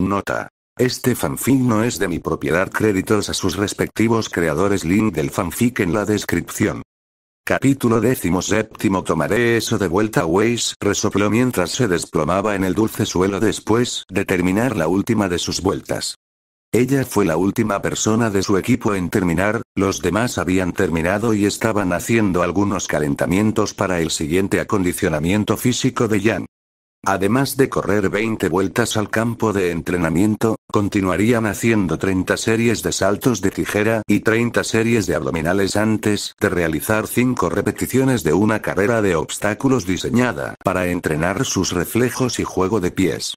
Nota. Este fanfic no es de mi propiedad. Créditos a sus respectivos creadores. Link del fanfic en la descripción. Capítulo 17. Tomaré eso de vuelta. Weiss resopló mientras se desplomaba en el dulce suelo después de terminar la última de sus vueltas. Ella fue la última persona de su equipo en terminar, los demás habían terminado y estaban haciendo algunos calentamientos para el siguiente acondicionamiento físico de Jan. Además de correr 20 vueltas al campo de entrenamiento, continuarían haciendo 30 series de saltos de tijera y 30 series de abdominales antes de realizar 5 repeticiones de una carrera de obstáculos diseñada para entrenar sus reflejos y juego de pies.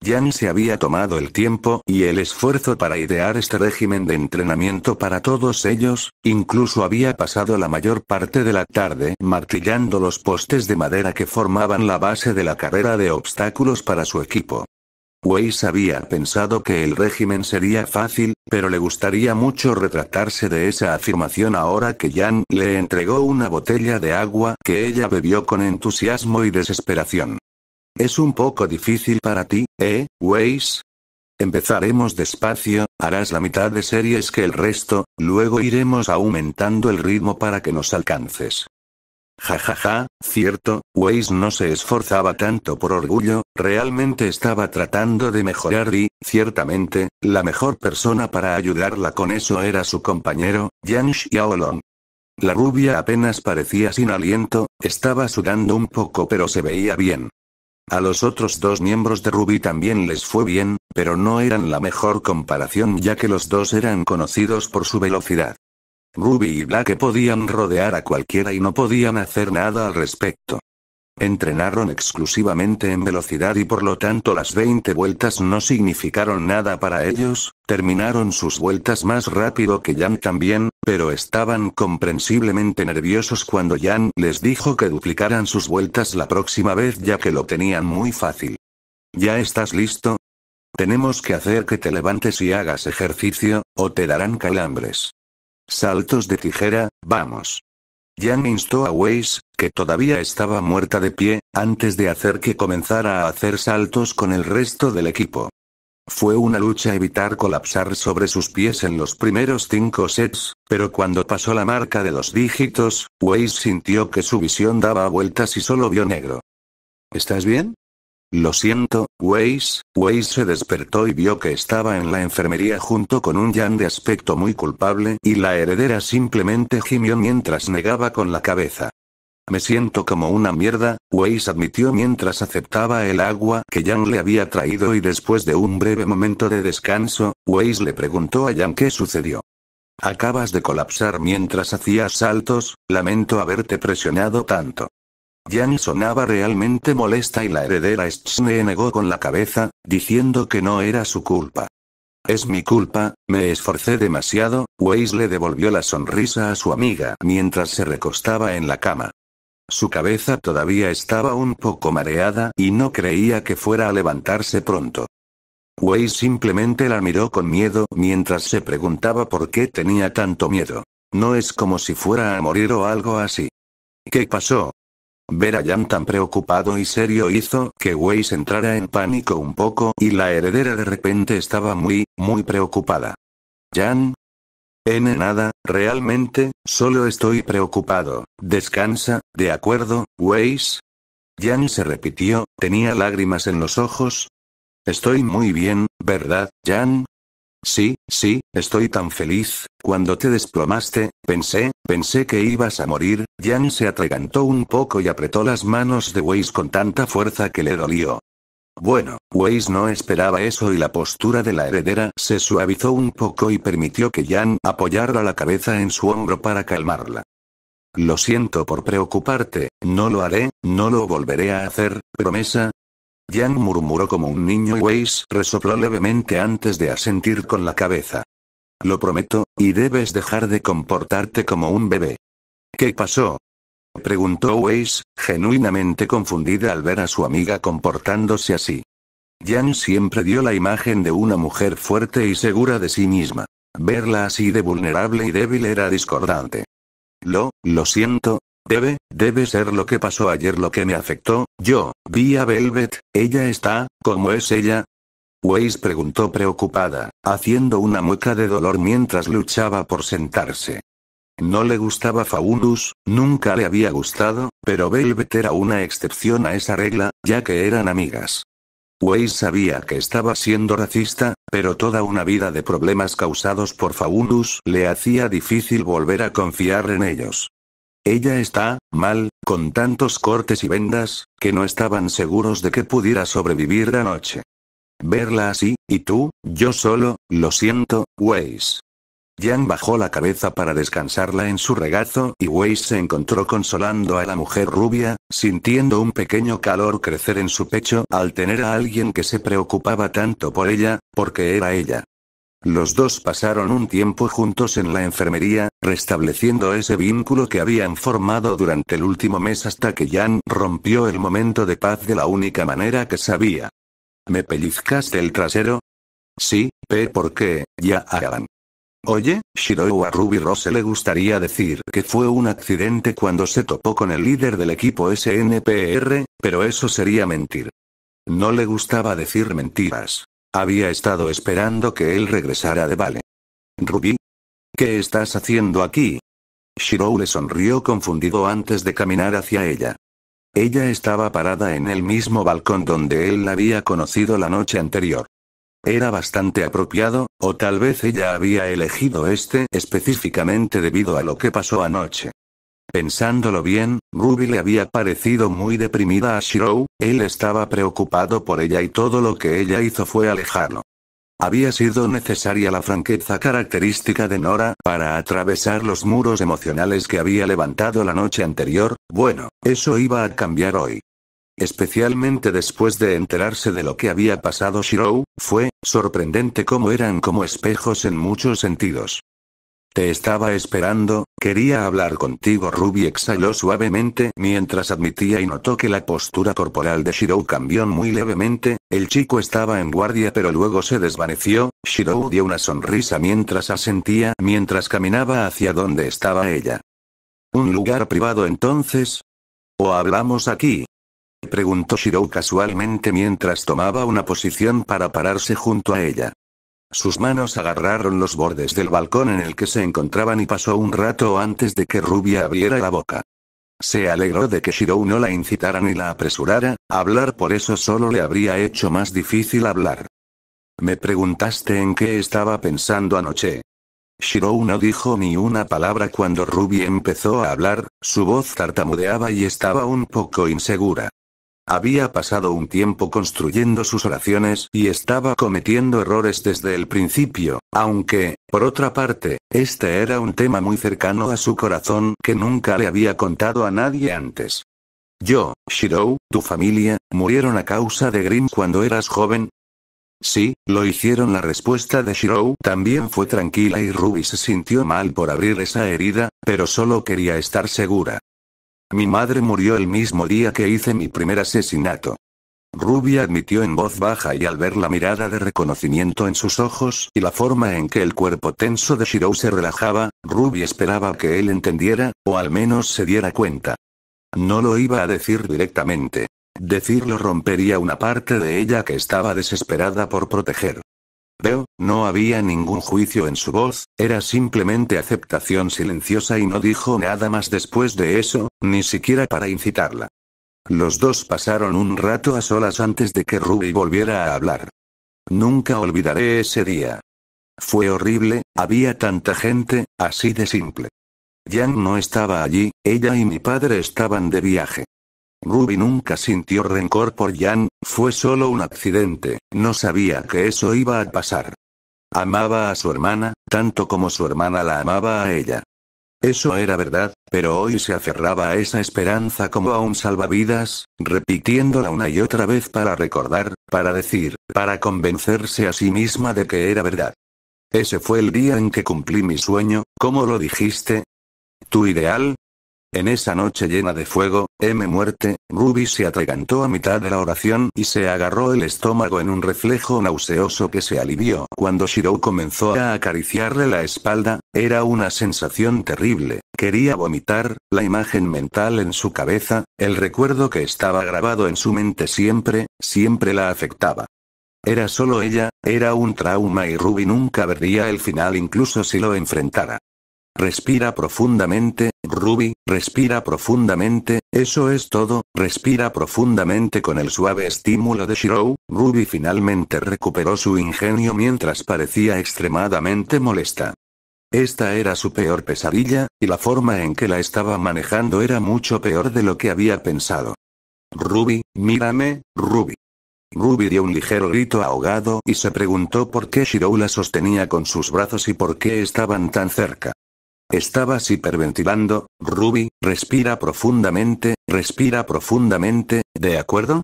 Jan se había tomado el tiempo y el esfuerzo para idear este régimen de entrenamiento para todos ellos, incluso había pasado la mayor parte de la tarde martillando los postes de madera que formaban la base de la carrera de obstáculos para su equipo. Weiss había pensado que el régimen sería fácil, pero le gustaría mucho retractarse de esa afirmación ahora que Jan le entregó una botella de agua que ella bebió con entusiasmo y desesperación. Es un poco difícil para ti, Weiss? Empezaremos despacio, harás la mitad de series que el resto, luego iremos aumentando el ritmo para que nos alcances. Jajaja, cierto, Weiss no se esforzaba tanto por orgullo, realmente estaba tratando de mejorar y, ciertamente, la mejor persona para ayudarla con eso era su compañero, Jan Xiaolong. La rubia apenas parecía sin aliento, estaba sudando un poco pero se veía bien. A los otros dos miembros de Ruby también les fue bien, pero no eran la mejor comparación ya que los dos eran conocidos por su velocidad. Ruby y Black podían rodear a cualquiera y no podían hacer nada al respecto. Entrenaron exclusivamente en velocidad y por lo tanto las 20 vueltas no significaron nada para ellos, terminaron sus vueltas más rápido que Jan también, pero estaban comprensiblemente nerviosos cuando Jan les dijo que duplicaran sus vueltas la próxima vez ya que lo tenían muy fácil. ¿Ya estás listo? Tenemos que hacer que te levantes y hagas ejercicio, o te darán calambres. Saltos de tijera, vamos. Jan instó a Weiss, que todavía estaba muerta de pie, antes de hacer que comenzara a hacer saltos con el resto del equipo. Fue una lucha evitar colapsar sobre sus pies en los primeros 5 sets, pero cuando pasó la marca de 2 dígitos, Weiss sintió que su visión daba vueltas y solo vio negro. ¿Estás bien? Lo siento, Weiss. Weiss se despertó y vio que estaba en la enfermería junto con un Jan de aspecto muy culpable y la heredera simplemente gimió mientras negaba con la cabeza. Me siento como una mierda, Weiss admitió mientras aceptaba el agua que Jan le había traído y después de un breve momento de descanso, Weiss le preguntó a Jan qué sucedió. Acabas de colapsar mientras hacías saltos, lamento haberte presionado tanto. Jan sonaba realmente molesta y la heredera Schne negó con la cabeza, diciendo que no era su culpa. Es mi culpa, me esforcé demasiado, Weiss le devolvió la sonrisa a su amiga mientras se recostaba en la cama. Su cabeza todavía estaba un poco mareada y no creía que fuera a levantarse pronto. Weiss simplemente la miró con miedo mientras se preguntaba por qué tenía tanto miedo. No es como si fuera a morir o algo así. ¿Qué pasó? Ver a Jan tan preocupado y serio hizo que Weiss entrara en pánico un poco y la heredera de repente estaba muy preocupada. ¿Jan? Nada, realmente, solo estoy preocupado. Descansa, ¿de acuerdo, Weiss? Jan se repitió, tenía lágrimas en los ojos. Estoy muy bien, ¿verdad, Jan? Sí, estoy tan feliz. Cuando te desplomaste, pensé que ibas a morir. Jan se atragantó un poco y apretó las manos de Weiss con tanta fuerza que le dolió. Bueno, Weiss no esperaba eso y la postura de la heredera se suavizó un poco y permitió que Jan apoyara la cabeza en su hombro para calmarla. Lo siento por preocuparte, no lo haré, no lo volveré a hacer, ¿promesa? Jan murmuró como un niño y Weiss resopló levemente antes de asentir con la cabeza. Lo prometo, y debes dejar de comportarte como un bebé. ¿Qué pasó? Preguntó Weiss, genuinamente confundida al ver a su amiga comportándose así. Jan siempre dio la imagen de una mujer fuerte y segura de sí misma. Verla así de vulnerable y débil era discordante. Lo siento. Debe ser lo que pasó ayer lo que me afectó. Yo vi a Velvet, ella está, ¿cómo es ella? Weiss preguntó preocupada, haciendo una mueca de dolor mientras luchaba por sentarse. No le gustaba Faunus, nunca le había gustado, pero Velvet era una excepción a esa regla, ya que eran amigas. Weiss sabía que estaba siendo racista, pero toda una vida de problemas causados por Faunus le hacía difícil volver a confiar en ellos. Ella está mal, con tantos cortes y vendas, que no estaban seguros de que pudiera sobrevivir la noche. Verla así, y tú, yo solo, lo siento, Weiss. Jan bajó la cabeza para descansarla en su regazo y Weiss se encontró consolando a la mujer rubia, sintiendo un pequeño calor crecer en su pecho al tener a alguien que se preocupaba tanto por ella, porque era ella. Los dos pasaron un tiempo juntos en la enfermería, restableciendo ese vínculo que habían formado durante el último mes hasta que Jan rompió el momento de paz de la única manera que sabía. ¿Me pellizcaste el trasero? Sí, ¿por qué, ya hagan? Oye, Shirou, a Ruby Rose le gustaría decir que fue un accidente cuando se topó con el líder del equipo SNPR, pero eso sería mentir. No le gustaba decir mentiras. Había estado esperando que él regresara de Vale. Ruby, ¿qué estás haciendo aquí? Shirou le sonrió confundido antes de caminar hacia ella. Ella estaba parada en el mismo balcón donde él la había conocido la noche anterior. Era bastante apropiado, o tal vez ella había elegido este específicamente debido a lo que pasó anoche. Pensándolo bien, Ruby le había parecido muy deprimida a Shirou, él estaba preocupado por ella y todo lo que ella hizo fue alejarlo. Había sido necesaria la franqueza característica de Nora para atravesar los muros emocionales que había levantado la noche anterior, bueno, eso iba a cambiar hoy. Especialmente después de enterarse de lo que había pasado Shirou, fue sorprendente cómo eran como espejos en muchos sentidos. Te estaba esperando, quería hablar contigo. Ruby exhaló suavemente mientras admitía y notó que la postura corporal de Shirou cambió muy levemente, el chico estaba en guardia pero luego se desvaneció. Shirou dio una sonrisa mientras asentía mientras caminaba hacia donde estaba ella. ¿Un lugar privado entonces? ¿O hablamos aquí? Preguntó Shirou casualmente mientras tomaba una posición para pararse junto a ella. Sus manos agarraron los bordes del balcón en el que se encontraban y pasó un rato antes de que Ruby abriera la boca. Se alegró de que Shirou no la incitara ni la apresurara, hablar por eso solo le habría hecho más difícil hablar. Me preguntaste en qué estaba pensando anoche. Shirou no dijo ni una palabra cuando Ruby empezó a hablar, su voz tartamudeaba y estaba un poco insegura. Había pasado un tiempo construyendo sus oraciones y estaba cometiendo errores desde el principio, aunque, por otra parte, este era un tema muy cercano a su corazón que nunca le había contado a nadie antes. Yo, Shirou, tu familia, murieron a causa de Grimm cuando eras joven. Sí, lo hicieron. La respuesta de Shirou también fue tranquila y Ruby se sintió mal por abrir esa herida, pero solo quería estar segura. Mi madre murió el mismo día que hice mi primer asesinato. Ruby admitió en voz baja y al ver la mirada de reconocimiento en sus ojos y la forma en que el cuerpo tenso de Shirou se relajaba, Ruby esperaba que él entendiera, o al menos se diera cuenta. No lo iba a decir directamente. Decirlo rompería una parte de ella que estaba desesperada por proteger. Veo, no había ningún juicio en su voz, era simplemente aceptación silenciosa y no dijo nada más después de eso, ni siquiera para incitarla. Los dos pasaron un rato a solas antes de que Ruby volviera a hablar. Nunca olvidaré ese día. Fue horrible, había tanta gente, así de simple. Jan no estaba allí, ella y mi padre estaban de viaje. Ruby nunca sintió rencor por Jan, fue solo un accidente, no sabía que eso iba a pasar. Amaba a su hermana, tanto como su hermana la amaba a ella. Eso era verdad, pero hoy se aferraba a esa esperanza como a un salvavidas, repitiéndola una y otra vez para recordar, para decir, para convencerse a sí misma de que era verdad. Ese fue el día en que cumplí mi sueño, ¿cómo lo dijiste? ¿Tu ideal? En esa noche llena de fuego, muerte, Ruby se atragantó a mitad de la oración y se agarró el estómago en un reflejo nauseoso que se alivió cuando Shirou comenzó a acariciarle la espalda. Era una sensación terrible, quería vomitar, la imagen mental en su cabeza, el recuerdo que estaba grabado en su mente siempre la afectaba. Era solo ella, era un trauma y Ruby nunca vería el final incluso si lo enfrentara. Respira profundamente, Ruby, respira profundamente, eso es todo, respira profundamente. Con el suave estímulo de Shirou, Ruby finalmente recuperó su ingenio mientras parecía extremadamente molesta. Esta era su peor pesadilla, y la forma en que la estaba manejando era mucho peor de lo que había pensado. Ruby, mírame, Ruby. Ruby dio un ligero grito ahogado y se preguntó por qué Shirou la sostenía con sus brazos y por qué estaban tan cerca. Estabas hiperventilando, Ruby, respira profundamente, ¿de acuerdo?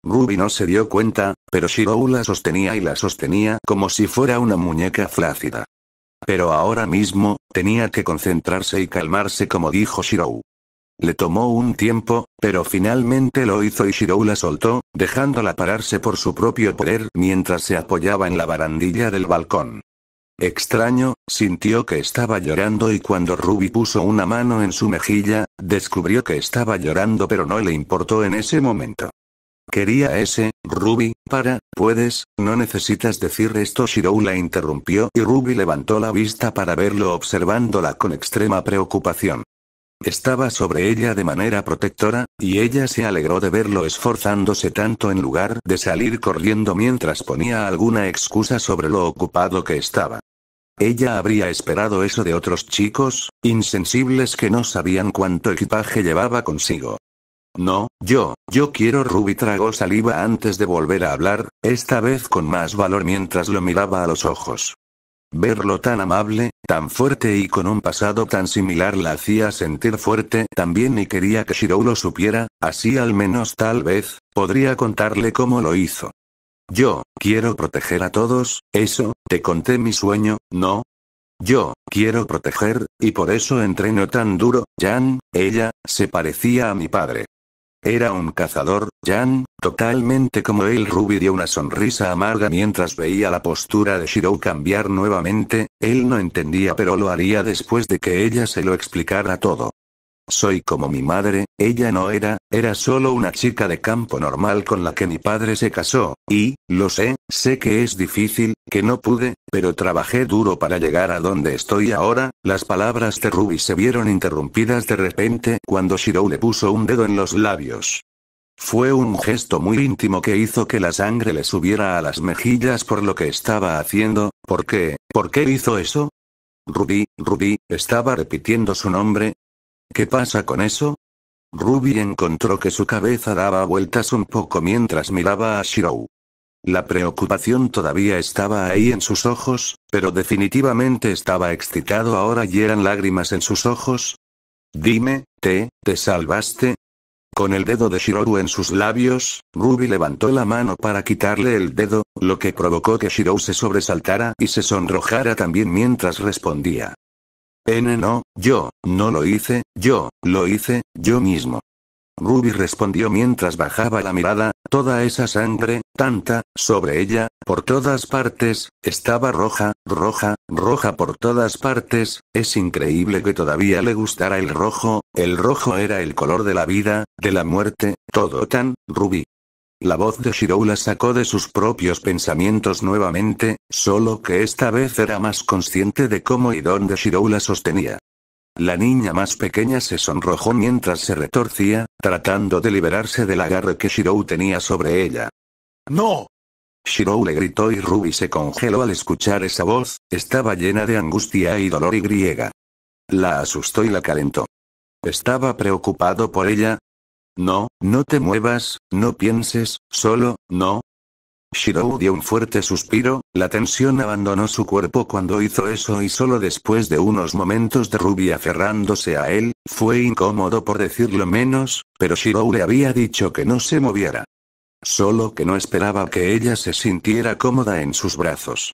Ruby no se dio cuenta, pero Shirou la sostenía y la sostenía como si fuera una muñeca flácida. Pero ahora mismo, tenía que concentrarse y calmarse como dijo Shirou. Le tomó un tiempo, pero finalmente lo hizo y Shirou la soltó, dejándola pararse por su propio poder mientras se apoyaba en la barandilla del balcón. Extraño, sintió que estaba llorando y cuando Ruby puso una mano en su mejilla, descubrió que estaba llorando pero no le importó en ese momento. Quería ese, Ruby, no necesitas decir esto. Shirou la interrumpió y Ruby levantó la vista para verlo observándola con extrema preocupación. Estaba sobre ella de manera protectora, y ella se alegró de verlo esforzándose tanto en lugar de salir corriendo mientras ponía alguna excusa sobre lo ocupado que estaba. Ella habría esperado eso de otros chicos, insensibles que no sabían cuánto equipaje llevaba consigo. No, yo quiero. Ruby tragó saliva antes de volver a hablar, esta vez con más valor mientras lo miraba a los ojos. Verlo tan amable, tan fuerte y con un pasado tan similar la hacía sentir fuerte también y quería que Shirou lo supiera, así al menos tal vez, podría contarle cómo lo hizo. Yo quiero proteger a todos, eso, te conté mi sueño, ¿no? Yo quiero proteger, y por eso entreno tan duro, Jan, ella, se parecía a mi padre. Era un cazador, Jan, totalmente como él. Ruby dio una sonrisa amarga mientras veía la postura de Shirou cambiar nuevamente, él no entendía pero lo haría después de que ella se lo explicara todo. Soy como mi madre, ella no era solo una chica de campo normal con la que mi padre se casó, y, lo sé que es difícil, que no pude, pero trabajé duro para llegar a donde estoy ahora. Las palabras de Ruby se vieron interrumpidas de repente cuando Shirou le puso un dedo en los labios. Fue un gesto muy íntimo que hizo que la sangre le subiera a las mejillas por lo que estaba haciendo. ¿Por qué hizo eso? Ruby, estaba repitiendo su nombre. ¿Qué pasa con eso? Ruby encontró que su cabeza daba vueltas un poco mientras miraba a Shirou. La preocupación todavía estaba ahí en sus ojos, pero definitivamente estaba excitado ahora y eran lágrimas en sus ojos. Dime, ¿te salvaste? Con el dedo de Shirou en sus labios, Ruby levantó la mano para quitarle el dedo, lo que provocó que Shirou se sobresaltara y se sonrojara también mientras respondía. No, yo no lo hice, yo lo hice, yo mismo. Ruby respondió mientras bajaba la mirada, toda esa sangre, tanta, sobre ella, por todas partes, estaba roja por todas partes. Es increíble que todavía le gustara el rojo era el color de la vida, de la muerte, todo tan, Ruby. La voz de Shirou la sacó de sus propios pensamientos nuevamente, solo que esta vez era más consciente de cómo y dónde Shirou la sostenía. La niña más pequeña se sonrojó mientras se retorcía, tratando de liberarse del agarre que Shirou tenía sobre ella. ¡No! Shirou le gritó y Ruby se congeló al escuchar esa voz, estaba llena de angustia y dolor y griega. La asustó y la calentó. ¿Estaba preocupado por ella? No te muevas, no pienses, solo, no. Shirou dio un fuerte suspiro, la tensión abandonó su cuerpo cuando hizo eso y solo después de unos momentos de Ruby aferrándose a él, fue incómodo por decirlo menos, pero Shirou le había dicho que no se moviera. Solo que no esperaba que ella se sintiera cómoda en sus brazos.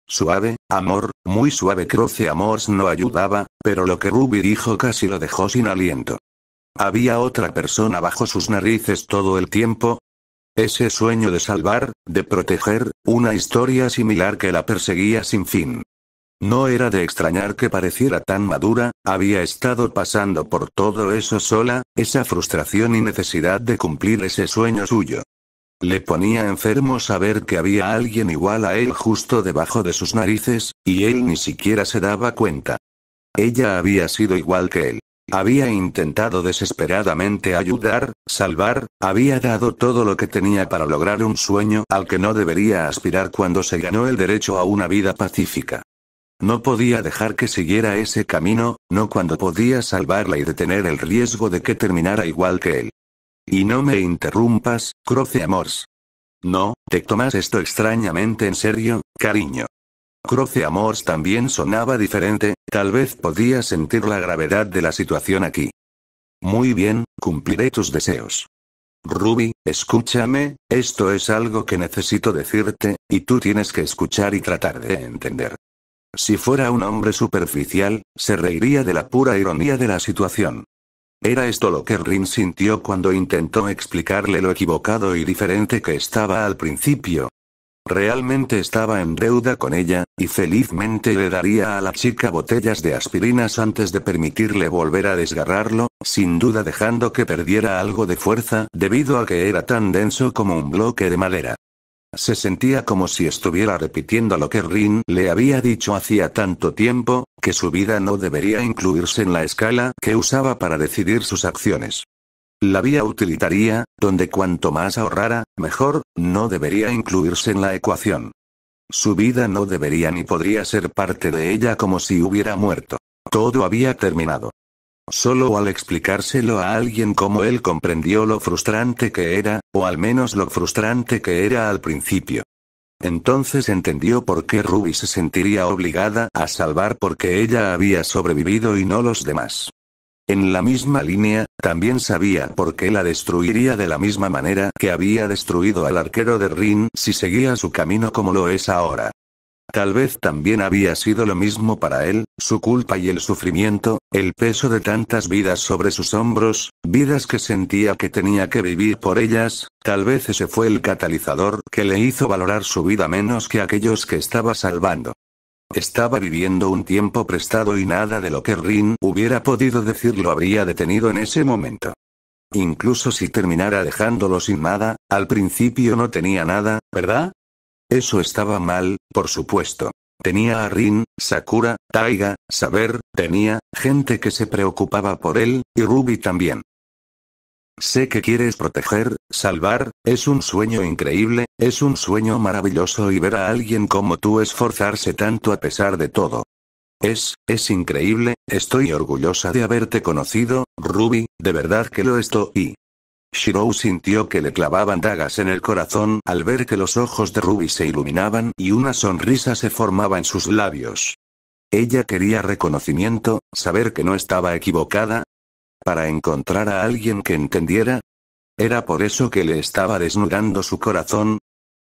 Suave, amor, muy suave. Croce Amors no ayudaba, pero lo que Ruby dijo casi lo dejó sin aliento. ¿Había otra persona bajo sus narices todo el tiempo? Ese sueño de salvar, de proteger, una historia similar que la perseguía sin fin. No era de extrañar que pareciera tan madura, había estado pasando por todo eso sola, esa frustración y necesidad de cumplir ese sueño suyo. Le ponía enfermo saber que había alguien igual a él justo debajo de sus narices, y él ni siquiera se daba cuenta. Ella había sido igual que él. Había intentado desesperadamente ayudar, salvar, había dado todo lo que tenía para lograr un sueño al que no debería aspirar cuando se ganó el derecho a una vida pacífica. No podía dejar que siguiera ese camino, no cuando podía salvarla y detener el riesgo de que terminara igual que él. Y no me interrumpas, Croce Amors. No, te tomas esto extrañamente en serio, cariño. Croce Amors también sonaba diferente, tal vez podía sentir la gravedad de la situación aquí. Muy bien, cumpliré tus deseos. Ruby, escúchame, esto es algo que necesito decirte, y tú tienes que escuchar y tratar de entender. Si fuera un hombre superficial, se reiría de la pura ironía de la situación. Era esto lo que Rin sintió cuando intentó explicarle lo equivocado y diferente que estaba al principio. Realmente estaba en deuda con ella, y felizmente le daría a la chica botellas de aspirinas antes de permitirle volver a desgarrarlo, sin duda dejando que perdiera algo de fuerza debido a que era tan denso como un bloque de madera. Se sentía como si estuviera repitiendo lo que Rin le había dicho hacía tanto tiempo, que su vida no debería incluirse en la escala que usaba para decidir sus acciones. La vía utilitaria, donde cuanto más ahorrara, mejor, no debería incluirse en la ecuación. Su vida no debería ni podría ser parte de ella como si hubiera muerto. Todo había terminado. Solo al explicárselo a alguien como él comprendió lo frustrante que era, o al menos lo frustrante que era al principio. Entonces entendió por qué Ruby se sentiría obligada a salvar porque ella había sobrevivido y no los demás. En la misma línea, también sabía por qué la destruiría de la misma manera que había destruido al arquero de Rin si seguía su camino como lo es ahora. Tal vez también había sido lo mismo para él, su culpa y el sufrimiento, el peso de tantas vidas sobre sus hombros, vidas que sentía que tenía que vivir por ellas, tal vez ese fue el catalizador que le hizo valorar su vida menos que aquellos que estaba salvando. Estaba viviendo un tiempo prestado y nada de lo que Rin hubiera podido decir lo habría detenido en ese momento. Incluso si terminara dejándolo sin nada, al principio no tenía nada, ¿verdad? Eso estaba mal, por supuesto. Tenía a Rin, Sakura, Taiga, Saber, tenía gente que se preocupaba por él, y Ruby también. Sé que quieres proteger, salvar, es un sueño increíble, es un sueño maravilloso y ver a alguien como tú esforzarse tanto a pesar de todo. Es increíble, estoy orgullosa de haberte conocido, Ruby, de verdad que lo estoy. Shirou sintió que le clavaban dagas en el corazón al ver que los ojos de Ruby se iluminaban y una sonrisa se formaba en sus labios. Ella quería reconocimiento, saber que no estaba equivocada. Para encontrar a alguien que entendiera. ¿Era por eso que le estaba desnudando su corazón?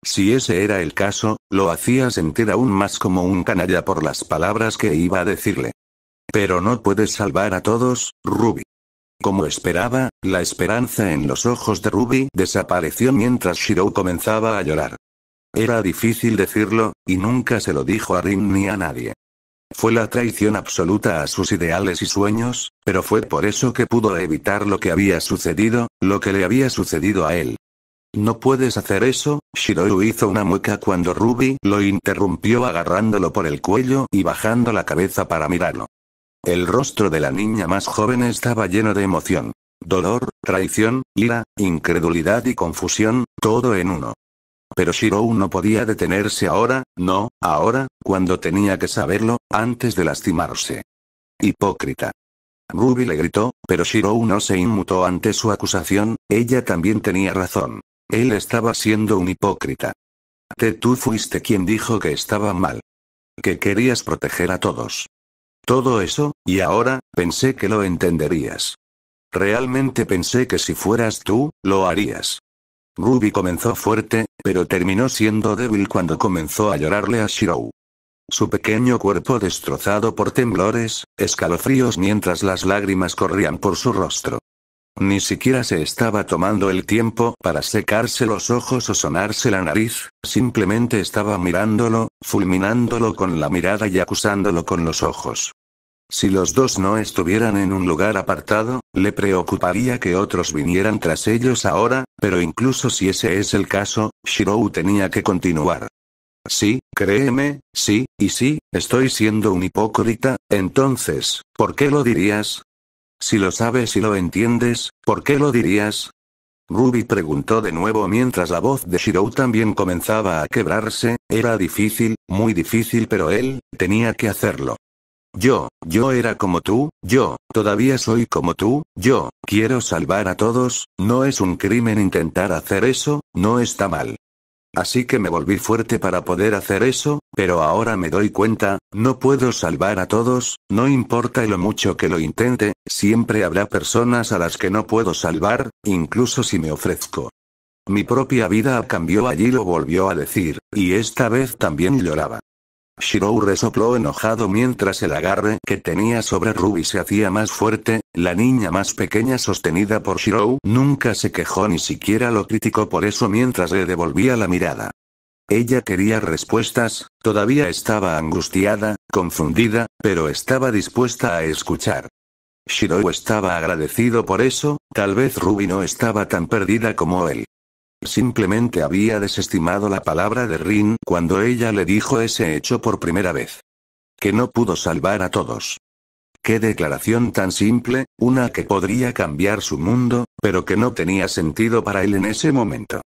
Si ese era el caso, lo hacía sentir aún más como un canalla por las palabras que iba a decirle. Pero no puedes salvar a todos, Ruby. Como esperaba, la esperanza en los ojos de Ruby desapareció mientras Shirou comenzaba a llorar. Era difícil decirlo, y nunca se lo dijo a Rin ni a nadie. Fue la traición absoluta a sus ideales y sueños, pero fue por eso que pudo evitar lo que había sucedido, lo que le había sucedido a él. No puedes hacer eso, Shirou hizo una mueca cuando Ruby lo interrumpió agarrándolo por el cuello y bajando la cabeza para mirarlo. El rostro de la niña más joven estaba lleno de emoción. Dolor, traición, ira, incredulidad y confusión, todo en uno. Pero Shirou no podía detenerse ahora, no, ahora, cuando tenía que saberlo, antes de lastimarse. Hipócrita. Ruby le gritó, pero Shirou no se inmutó ante su acusación, ella también tenía razón. Él estaba siendo un hipócrita. Tú fuiste quien dijo que estaba mal. Que querías proteger a todos. Todo eso, y ahora, pensé que lo entenderías. Realmente pensé que si fueras tú, lo harías. Ruby comenzó fuerte, pero terminó siendo débil cuando comenzó a llorarle a Shirou. Su pequeño cuerpo destrozado por temblores, escalofríos mientras las lágrimas corrían por su rostro. Ni siquiera se estaba tomando el tiempo para secarse los ojos o sonarse la nariz, simplemente estaba mirándolo, fulminándolo con la mirada y acusándolo con los ojos. Si los dos no estuvieran en un lugar apartado, le preocuparía que otros vinieran tras ellos ahora, pero incluso si ese es el caso, Shirou tenía que continuar. Sí, créeme, sí, y sí, estoy siendo un hipócrita, entonces, ¿por qué lo dirías? Si lo sabes y lo entiendes, ¿por qué lo dirías? Ruby preguntó de nuevo mientras la voz de Shirou también comenzaba a quebrarse. Era difícil, muy difícil, pero él tenía que hacerlo. Yo era como tú, yo, todavía soy como tú, yo, quiero salvar a todos, no es un crimen intentar hacer eso, no está mal. Así que me volví fuerte para poder hacer eso, pero ahora me doy cuenta, no puedo salvar a todos, no importa lo mucho que lo intente, siempre habrá personas a las que no puedo salvar, incluso si me ofrezco. Mi propia vida cambió allí, lo volvió a decir, y esta vez también lloraba. Shirou resopló enojado mientras el agarre que tenía sobre Ruby se hacía más fuerte. La niña más pequeña sostenida por Shirou nunca se quejó ni siquiera lo criticó por eso mientras le devolvía la mirada. Ella quería respuestas, todavía estaba angustiada, confundida, pero estaba dispuesta a escuchar. Shirou estaba agradecido por eso, tal vez Ruby no estaba tan perdida como él. Simplemente había desestimado la palabra de Rin cuando ella le dijo ese hecho por primera vez. Que no pudo salvar a todos. Qué declaración tan simple, una que podría cambiar su mundo, pero que no tenía sentido para él en ese momento.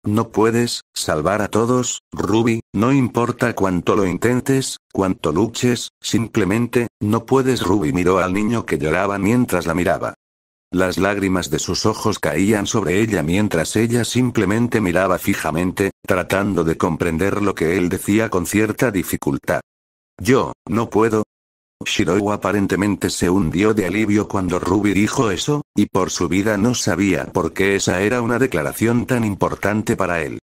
No puedes salvar a todos, Ruby, no importa cuánto lo intentes, cuánto luches, simplemente, no puedes. Ruby miró al niño que lloraba mientras la miraba. Las lágrimas de sus ojos caían sobre ella mientras ella simplemente miraba fijamente, tratando de comprender lo que él decía con cierta dificultad. Yo, no puedo. Shirou aparentemente se hundió de alivio cuando Ruby dijo eso, y por su vida no sabía por qué esa era una declaración tan importante para él.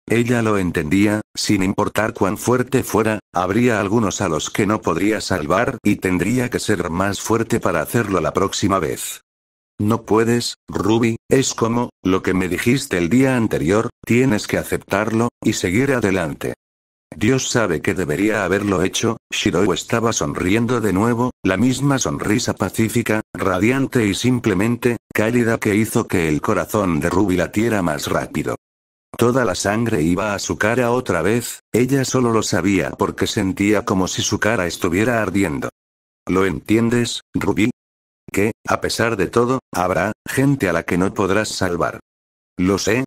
Ella lo entendía, sin importar cuán fuerte fuera, habría algunos a los que no podría salvar y tendría que ser más fuerte para hacerlo la próxima vez. No puedes, Ruby, es como, lo que me dijiste el día anterior, tienes que aceptarlo, y seguir adelante. Dios sabe que debería haberlo hecho. Shirou estaba sonriendo de nuevo, la misma sonrisa pacífica, radiante y simplemente, cálida que hizo que el corazón de Ruby latiera más rápido. Toda la sangre iba a su cara otra vez, ella solo lo sabía porque sentía como si su cara estuviera ardiendo. ¿Lo entiendes, Ruby? Que, a pesar de todo, habrá gente a la que no podrás salvar. Lo sé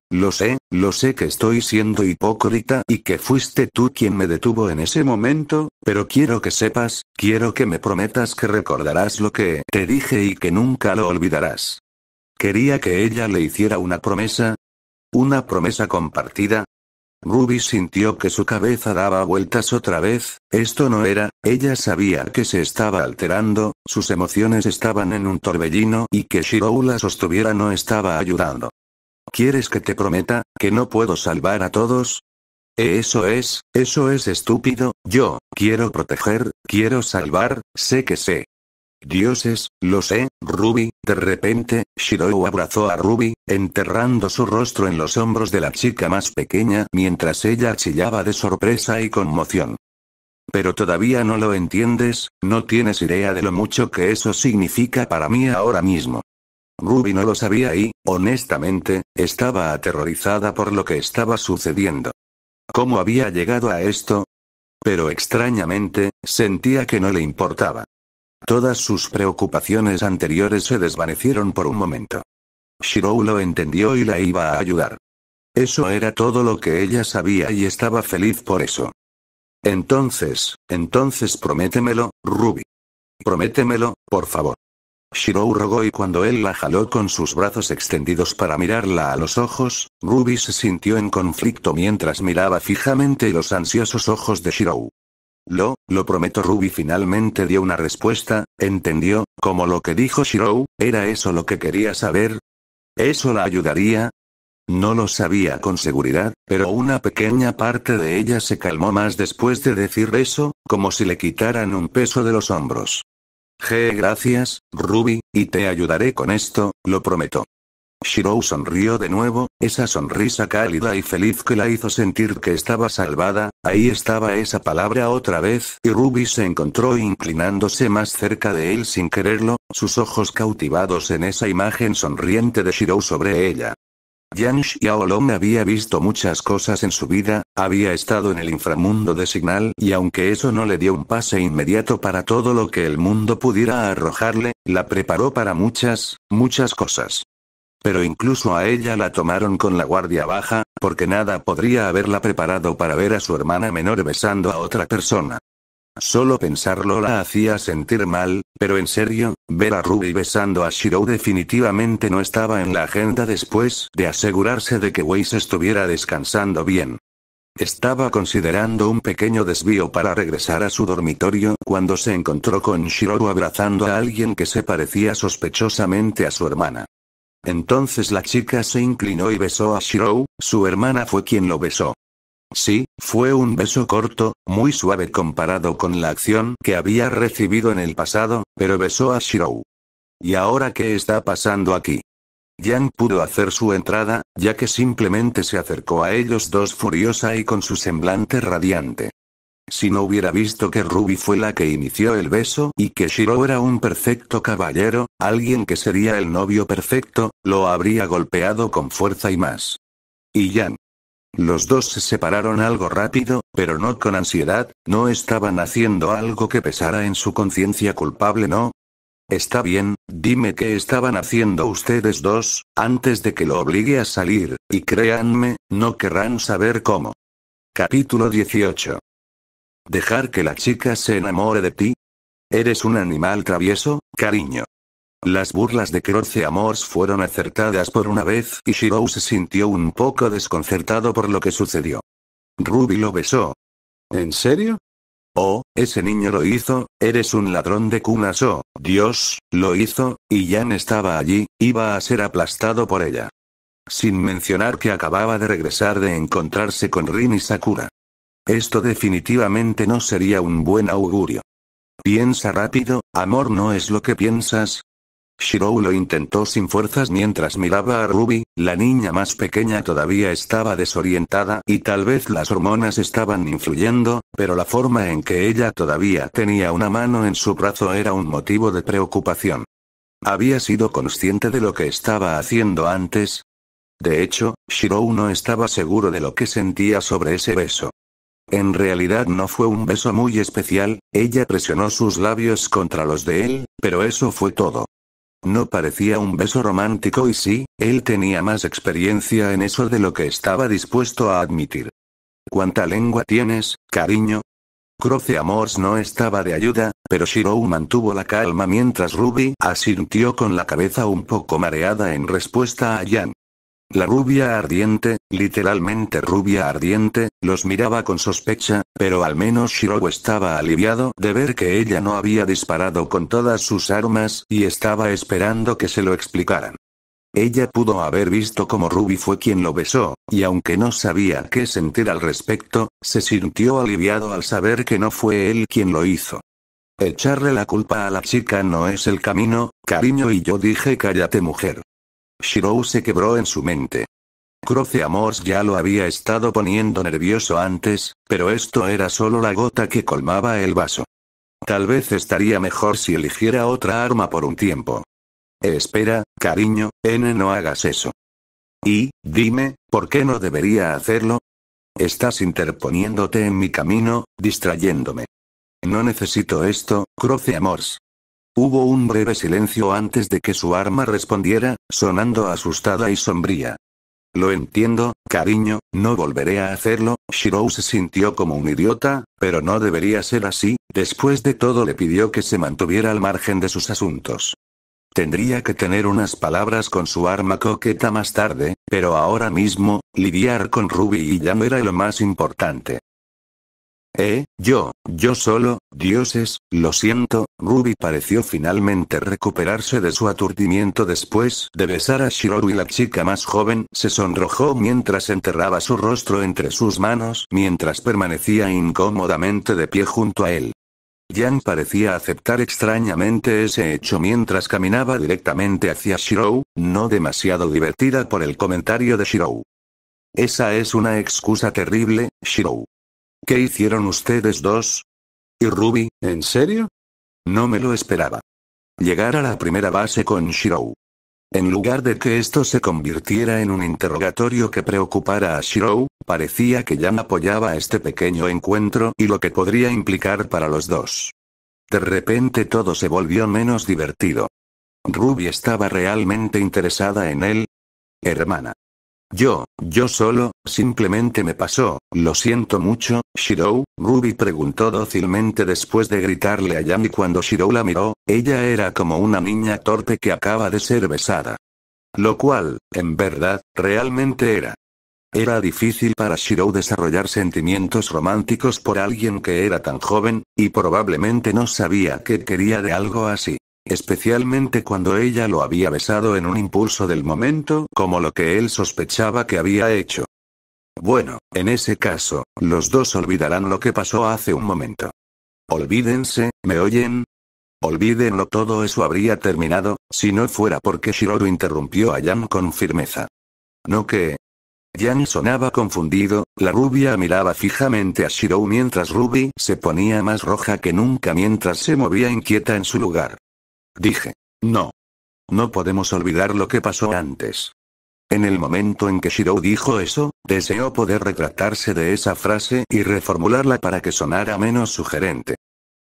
que estoy siendo hipócrita y que fuiste tú quien me detuvo en ese momento, pero quiero que sepas, quiero que me prometas que recordarás lo que te dije y que nunca lo olvidarás. Quería que ella le hiciera una promesa compartida. Ruby sintió que su cabeza daba vueltas otra vez, esto no era, ella sabía que se estaba alterando, sus emociones estaban en un torbellino y que Shirou la sostuviera no estaba ayudando. ¿Quieres que te prometa, que no puedo salvar a todos? Eso es estúpido, yo, quiero proteger, quiero salvar, sé que sé. Dioses, lo sé, Ruby. De repente, Shirou abrazó a Ruby, enterrando su rostro en los hombros de la chica más pequeña mientras ella chillaba de sorpresa y conmoción. Pero todavía no lo entiendes, no tienes idea de lo mucho que eso significa para mí ahora mismo. Ruby no lo sabía y, honestamente, estaba aterrorizada por lo que estaba sucediendo. ¿Cómo había llegado a esto? Pero extrañamente, sentía que no le importaba. Todas sus preocupaciones anteriores se desvanecieron por un momento. Shirou lo entendió y la iba a ayudar. Eso era todo lo que ella sabía y estaba feliz por eso. Entonces prométemelo, Ruby. Prométemelo, por favor. Shirou rogó y cuando él la jaló con sus brazos extendidos para mirarla a los ojos, Ruby se sintió en conflicto mientras miraba fijamente los ansiosos ojos de Shirou. Lo prometo. Ruby finalmente dio una respuesta, entendió, como lo que dijo Shirou, ¿era eso lo que quería saber? ¿Eso la ayudaría? No lo sabía con seguridad, pero una pequeña parte de ella se calmó más después de decir eso, como si le quitaran un peso de los hombros. Gracias, Ruby, y te ayudaré con esto, lo prometo. Shirou sonrió de nuevo, esa sonrisa cálida y feliz que la hizo sentir que estaba salvada. Ahí estaba esa palabra otra vez, y Ruby se encontró inclinándose más cerca de él sin quererlo, sus ojos cautivados en esa imagen sonriente de Shirou sobre ella. Yang Xiaolong había visto muchas cosas en su vida, había estado en el inframundo de Signal y aunque eso no le dio un pase inmediato para todo lo que el mundo pudiera arrojarle, la preparó para muchas cosas. Pero incluso a ella la tomaron con la guardia baja, porque nada podría haberla preparado para ver a su hermana menor besando a otra persona. Solo pensarlo la hacía sentir mal, pero en serio, ver a Ruby besando a Shirou definitivamente no estaba en la agenda después de asegurarse de que Weiss estuviera descansando bien. Estaba considerando un pequeño desvío para regresar a su dormitorio cuando se encontró con Shirou abrazando a alguien que se parecía sospechosamente a su hermana. Entonces la chica se inclinó y besó a Shirou, su hermana fue quien lo besó. Sí, fue un beso corto, muy suave comparado con la acción que había recibido en el pasado, pero besó a Shirou. ¿Y ahora qué está pasando aquí? Yang pudo hacer su entrada, ya que simplemente se acercó a ellos dos furiosa y con su semblante radiante. Si no hubiera visto que Ruby fue la que inició el beso y que Shirou era un perfecto caballero, alguien que sería el novio perfecto, lo habría golpeado con fuerza y más. Y Yang. Los dos se separaron algo rápido, pero no con ansiedad, no estaban haciendo algo que pesara en su conciencia culpable, ¿no? Está bien, dime qué estaban haciendo ustedes dos, antes de que lo obligue a salir, y créanme, no querrán saber cómo. Capítulo 18. ¿Dejar que la chica se enamore de ti? Eres un animal travieso, cariño. Las burlas de Croce Amors fueron acertadas por una vez y Shirou se sintió un poco desconcertado por lo que sucedió. Ruby lo besó. ¿En serio? Oh, ese niño lo hizo, eres un ladrón de cunas, oh, Dios, lo hizo, y Yan estaba allí, iba a ser aplastado por ella. Sin mencionar que acababa de regresar de encontrarse con Rin y Sakura. Esto definitivamente no sería un buen augurio. Piensa rápido, amor, ¿no es lo que piensas? Shirou lo intentó sin fuerzas mientras miraba a Ruby, la niña más pequeña todavía estaba desorientada y tal vez las hormonas estaban influyendo, pero la forma en que ella todavía tenía una mano en su brazo era un motivo de preocupación. ¿Había sido consciente de lo que estaba haciendo antes? De hecho, Shirou no estaba seguro de lo que sentía sobre ese beso. En realidad no fue un beso muy especial, ella presionó sus labios contra los de él, pero eso fue todo. No parecía un beso romántico y sí, él tenía más experiencia en eso de lo que estaba dispuesto a admitir. ¿Cuánta lengua tienes, cariño? Croce Amors no estaba de ayuda, pero Shirou mantuvo la calma mientras Ruby asintió con la cabeza un poco mareada en respuesta a Yan. La rubia ardiente, literalmente rubia ardiente, los miraba con sospecha, pero al menos Shirou estaba aliviado de ver que ella no había disparado con todas sus armas y estaba esperando que se lo explicaran. Ella pudo haber visto cómo Ruby fue quien lo besó, y aunque no sabía qué sentir al respecto, se sintió aliviado al saber que no fue él quien lo hizo. Echarle la culpa a la chica no es el camino, cariño, y yo dije cállate, mujer. Shirou se quebró en su mente. Croce Amors ya lo había estado poniendo nervioso antes, pero esto era solo la gota que colmaba el vaso. Tal vez estaría mejor si eligiera otra arma por un tiempo. Espera, cariño, no hagas eso. Y, dime, ¿por qué no debería hacerlo? Estás interponiéndote en mi camino, distrayéndome. No necesito esto, Croce Amors. Hubo un breve silencio antes de que su arma respondiera, sonando asustada y sombría. Lo entiendo, cariño, no volveré a hacerlo. Shirou se sintió como un idiota, pero no debería ser así, después de todo le pidió que se mantuviera al margen de sus asuntos. Tendría que tener unas palabras con su arma coqueta más tarde, pero ahora mismo, lidiar con Ruby y Yan era lo más importante. Yo solo, dioses, lo siento. Ruby pareció finalmente recuperarse de su aturdimiento después de besar a Shirou y la chica más joven se sonrojó mientras enterraba su rostro entre sus manos mientras permanecía incómodamente de pie junto a él. Jan parecía aceptar extrañamente ese hecho mientras caminaba directamente hacia Shirou, no demasiado divertida por el comentario de Shirou. Esa es una excusa terrible, Shirou. ¿Qué hicieron ustedes dos? ¿Y Ruby, en serio? No me lo esperaba. Llegar a la primera base con Shirou. En lugar de que esto se convirtiera en un interrogatorio que preocupara a Shirou, parecía que Jan apoyaba este pequeño encuentro y lo que podría implicar para los dos. De repente todo se volvió menos divertido. ¿Ruby estaba realmente interesada en él? Hermana. Yo solo, simplemente me pasó, lo siento mucho, Shirou, Ruby preguntó dócilmente después de gritarle a Jan y cuando Shirou la miró, ella era como una niña torpe que acaba de ser besada. Lo cual, en verdad, realmente era. Era difícil para Shirou desarrollar sentimientos románticos por alguien que era tan joven, y probablemente no sabía qué quería de algo así. Especialmente cuando ella lo había besado en un impulso del momento, como lo que él sospechaba que había hecho. Bueno, en ese caso, los dos olvidarán lo que pasó hace un momento. Olvídense, ¿me oyen? Olvídenlo, todo eso habría terminado, si no fuera porque Shirou interrumpió a Jan con firmeza. ¿No qué? Jan sonaba confundido, la rubia miraba fijamente a Shirou mientras Ruby se ponía más roja que nunca mientras se movía inquieta en su lugar. Dije. No. No podemos olvidar lo que pasó antes. En el momento en que Shirou dijo eso, deseó poder retractarse de esa frase y reformularla para que sonara menos sugerente.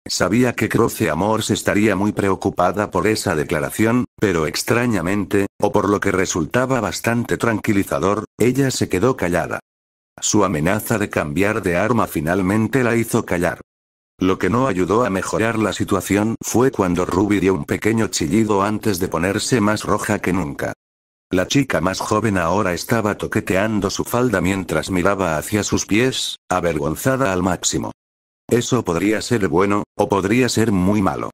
Sabía que Croce Amors estaría muy preocupada por esa declaración, pero extrañamente, o por lo que resultaba bastante tranquilizador, ella se quedó callada. Su amenaza de cambiar de arma finalmente la hizo callar. Lo que no ayudó a mejorar la situación fue cuando Ruby dio un pequeño chillido antes de ponerse más roja que nunca. La chica más joven ahora estaba toqueteando su falda mientras miraba hacia sus pies, avergonzada al máximo. Eso podría ser bueno, o podría ser muy malo.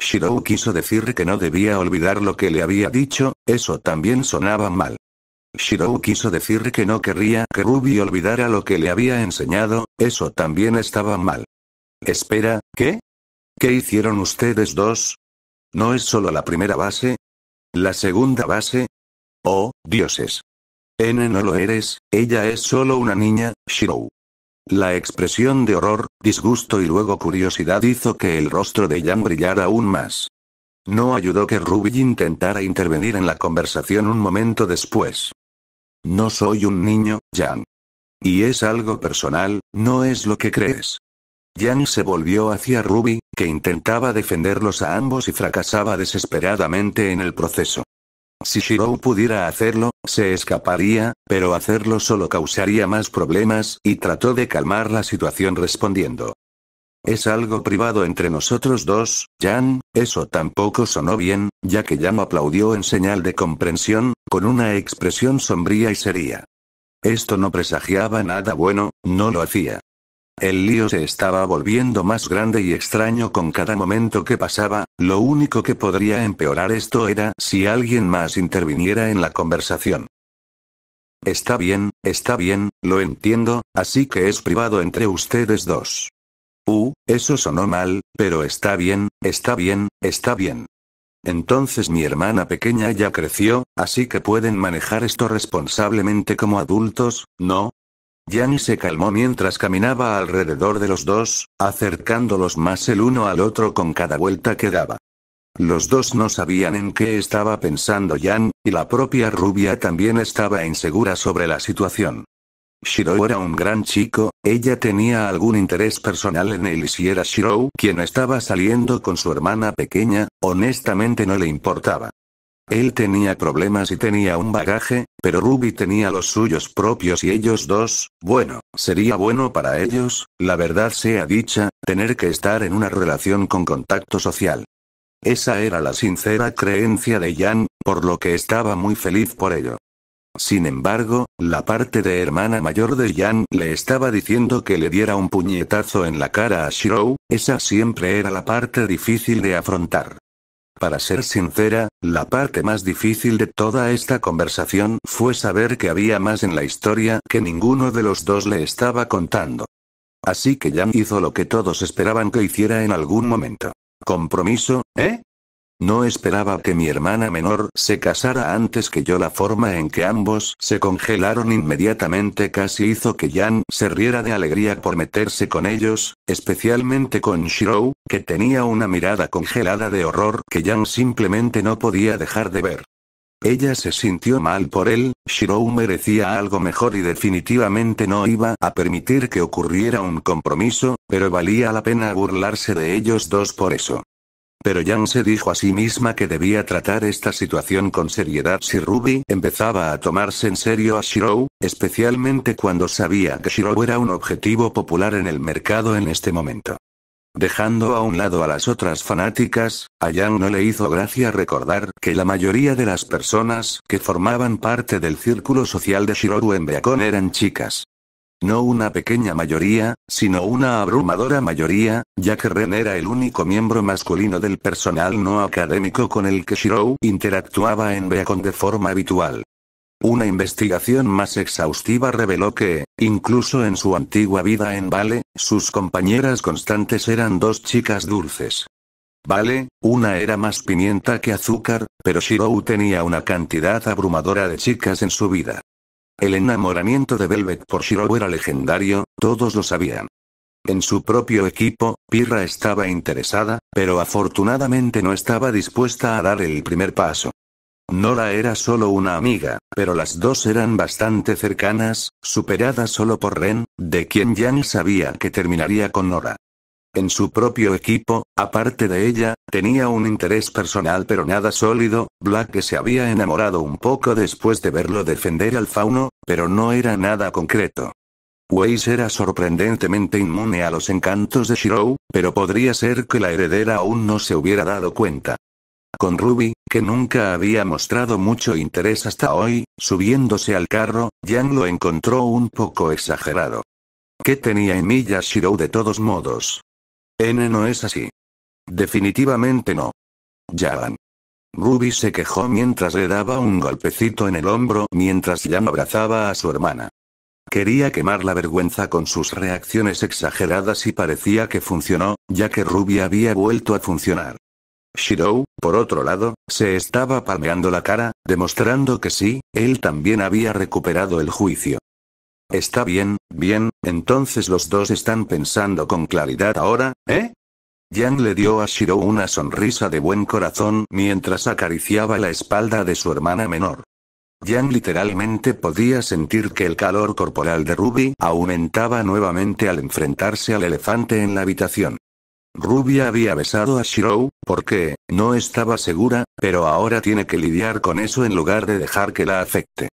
Shirou quiso decir que no debía olvidar lo que le había dicho, eso también sonaba mal. Shirou quiso decir que no querría que Ruby olvidara lo que le había enseñado, eso también estaba mal. Espera, ¿qué? ¿Qué hicieron ustedes dos? ¿No es solo la primera base? ¿La segunda base? Oh, dioses. No lo eres, ella es solo una niña, Shirou. La expresión de horror, disgusto y luego curiosidad hizo que el rostro de Jan brillara aún más. No ayudó que Ruby intentara intervenir en la conversación un momento después. No soy un niño, Jan. Y es algo personal, no es lo que crees. Jan se volvió hacia Ruby, que intentaba defenderlos a ambos y fracasaba desesperadamente en el proceso. Si Shirou pudiera hacerlo, se escaparía, pero hacerlo solo causaría más problemas, y trató de calmar la situación respondiendo. Es algo privado entre nosotros dos, Jan, eso tampoco sonó bien, ya que Jan aplaudió en señal de comprensión, con una expresión sombría y seria. Esto no presagiaba nada bueno, no lo hacía. El lío se estaba volviendo más grande y extraño con cada momento que pasaba, lo único que podría empeorar esto era si alguien más interviniera en la conversación. Está bien, lo entiendo, así que es privado entre ustedes dos. Eso sonó mal, pero está bien. Entonces mi hermana pequeña ya creció, así que pueden manejar esto responsablemente como adultos, ¿no? Jan se calmó mientras caminaba alrededor de los dos, acercándolos más el uno al otro con cada vuelta que daba. Los dos no sabían en qué estaba pensando Jan, y la propia rubia también estaba insegura sobre la situación. Shirou era un gran chico, ella tenía algún interés personal en él y si era Shirou quien estaba saliendo con su hermana pequeña, honestamente no le importaba. Él tenía problemas y tenía un bagaje, pero Ruby tenía los suyos propios y ellos dos, bueno, sería bueno para ellos, la verdad sea dicha, tener que estar en una relación con contacto social. Esa era la sincera creencia de Jan, por lo que estaba muy feliz por ello. Sin embargo, la parte de hermana mayor de Jan le estaba diciendo que le diera un puñetazo en la cara a Shirou, esa siempre era la parte difícil de afrontar. Para ser sincera, la parte más difícil de toda esta conversación fue saber que había más en la historia que ninguno de los dos le estaba contando. Así que Yang hizo lo que todos esperaban que hiciera en algún momento. ¿Compromiso, eh? No esperaba que mi hermana menor se casara antes que yo. La forma en que ambos se congelaron inmediatamente casi hizo que Yang se riera de alegría por meterse con ellos, especialmente con Shirou, que tenía una mirada congelada de horror que Yang simplemente no podía dejar de ver. Ella se sintió mal por él. Shirou merecía algo mejor y definitivamente no iba a permitir que ocurriera un compromiso, pero valía la pena burlarse de ellos dos por eso. Pero Yang se dijo a sí misma que debía tratar esta situación con seriedad si Ruby empezaba a tomarse en serio a Shirou, especialmente cuando sabía que Shirou era un objetivo popular en el mercado en este momento. Dejando a un lado a las otras fanáticas, a Yang no le hizo gracia recordar que la mayoría de las personas que formaban parte del círculo social de Shirou en Beacon eran chicas. No una pequeña mayoría, sino una abrumadora mayoría, ya que Ren era el único miembro masculino del personal no académico con el que Shirou interactuaba en Beacon de forma habitual. Una investigación más exhaustiva reveló que, incluso en su antigua vida en Vale, sus compañeras constantes eran dos chicas dulces. Vale, una era más pimienta que azúcar, pero Shirou tenía una cantidad abrumadora de chicas en su vida. El enamoramiento de Velvet por Shirou era legendario, todos lo sabían. En su propio equipo, Pirra estaba interesada, pero afortunadamente no estaba dispuesta a dar el primer paso. Nora era solo una amiga, pero las dos eran bastante cercanas, superadas solo por Ren, de quien Yang sabía que terminaría con Nora. En su propio equipo, aparte de ella, tenía un interés personal pero nada sólido. Black que se había enamorado un poco después de verlo defender al fauno, pero no era nada concreto. Weiss era sorprendentemente inmune a los encantos de Shirou, pero podría ser que la heredera aún no se hubiera dado cuenta. Con Ruby, que nunca había mostrado mucho interés hasta hoy, subiéndose al carro, Yang lo encontró un poco exagerado. ¿Qué tenía en millas Shirou de todos modos? No es así. Definitivamente no. Yang. Ruby se quejó mientras le daba un golpecito en el hombro mientras Yang abrazaba a su hermana. Quería quemar la vergüenza con sus reacciones exageradas y parecía que funcionó, ya que Ruby había vuelto a funcionar. Shirou, por otro lado, se estaba palmeando la cara, demostrando que sí, él también había recuperado el juicio. Está bien, entonces los dos están pensando con claridad ahora, ¿eh? Yang le dio a Shirou una sonrisa de buen corazón mientras acariciaba la espalda de su hermana menor. Yang literalmente podía sentir que el calor corporal de Ruby aumentaba nuevamente al enfrentarse al elefante en la habitación. Ruby había besado a Shirou, porque, no estaba segura, pero ahora tiene que lidiar con eso en lugar de dejar que la afecte.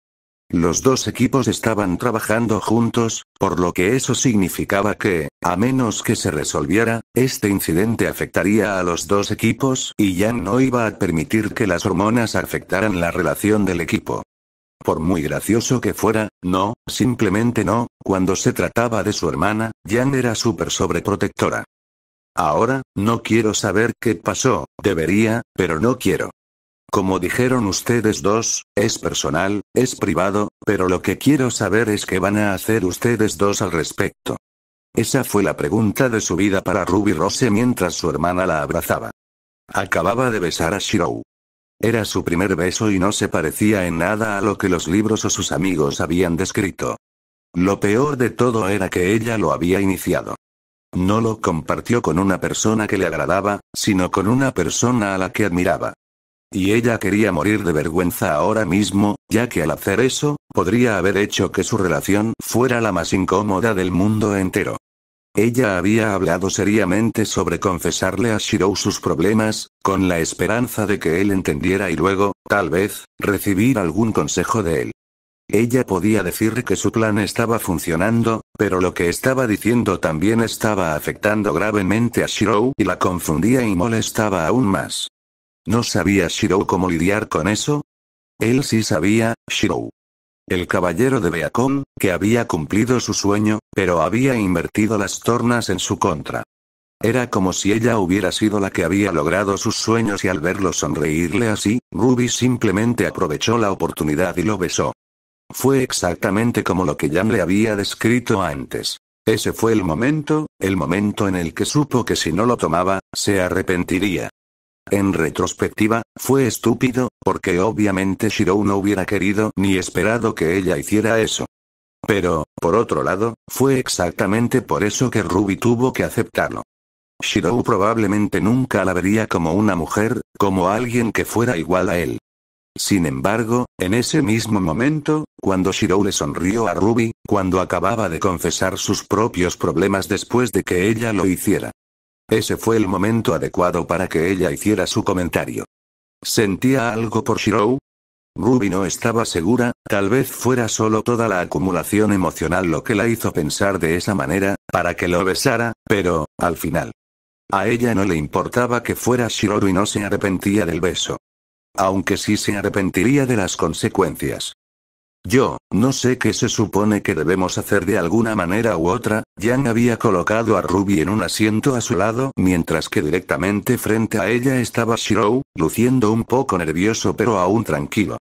Los dos equipos estaban trabajando juntos, por lo que eso significaba que, a menos que se resolviera, este incidente afectaría a los dos equipos y Yang no iba a permitir que las hormonas afectaran la relación del equipo. Por muy gracioso que fuera, no, simplemente no, cuando se trataba de su hermana, Yang era súper sobreprotectora. Ahora, no quiero saber qué pasó, debería, pero no quiero. Como dijeron ustedes dos, es personal, es privado, pero lo que quiero saber es qué van a hacer ustedes dos al respecto. Esa fue la pregunta de su vida para Ruby Rose mientras su hermana la abrazaba. Acababa de besar a Shirou. Era su primer beso y no se parecía en nada a lo que los libros o sus amigos habían descrito. Lo peor de todo era que ella lo había iniciado. No lo compartió con una persona que le agradaba, sino con una persona a la que admiraba. Y ella quería morir de vergüenza ahora mismo, ya que al hacer eso, podría haber hecho que su relación fuera la más incómoda del mundo entero. Ella había hablado seriamente sobre confesarle a Shirou sus problemas, con la esperanza de que él entendiera y luego, tal vez, recibir algún consejo de él. Ella podía decir que su plan estaba funcionando, pero lo que estaba diciendo también estaba afectando gravemente a Shirou y la confundía y molestaba aún más. ¿No sabía Shirou cómo lidiar con eso? Él sí sabía, Shirou. El caballero de Beacon, que había cumplido su sueño, pero había invertido las tornas en su contra. Era como si ella hubiera sido la que había logrado sus sueños y al verlo sonreírle así, Ruby simplemente aprovechó la oportunidad y lo besó. Fue exactamente como lo que Yang le había descrito antes. Ese fue el momento en el que supo que si no lo tomaba, se arrepentiría. En retrospectiva, fue estúpido, porque obviamente Shirou no hubiera querido ni esperado que ella hiciera eso. Pero, por otro lado, fue exactamente por eso que Ruby tuvo que aceptarlo. Shirou probablemente nunca la vería como una mujer, como alguien que fuera igual a él. Sin embargo, en ese mismo momento, cuando Shirou le sonrió a Ruby, cuando acababa de confesar sus propios problemas después de que ella lo hiciera. Ese fue el momento adecuado para que ella hiciera su comentario. ¿Sentía algo por Shirou? Ruby no estaba segura, tal vez fuera solo toda la acumulación emocional lo que la hizo pensar de esa manera, para que lo besara, pero, al final. A ella no le importaba que fuera Shirou y no se arrepentía del beso. Aunque sí se arrepentiría de las consecuencias. Yo, no sé qué se supone que debemos hacer de alguna manera u otra. Yang había colocado a Ruby en un asiento a su lado mientras que directamente frente a ella estaba Shirou, luciendo un poco nervioso pero aún tranquilo.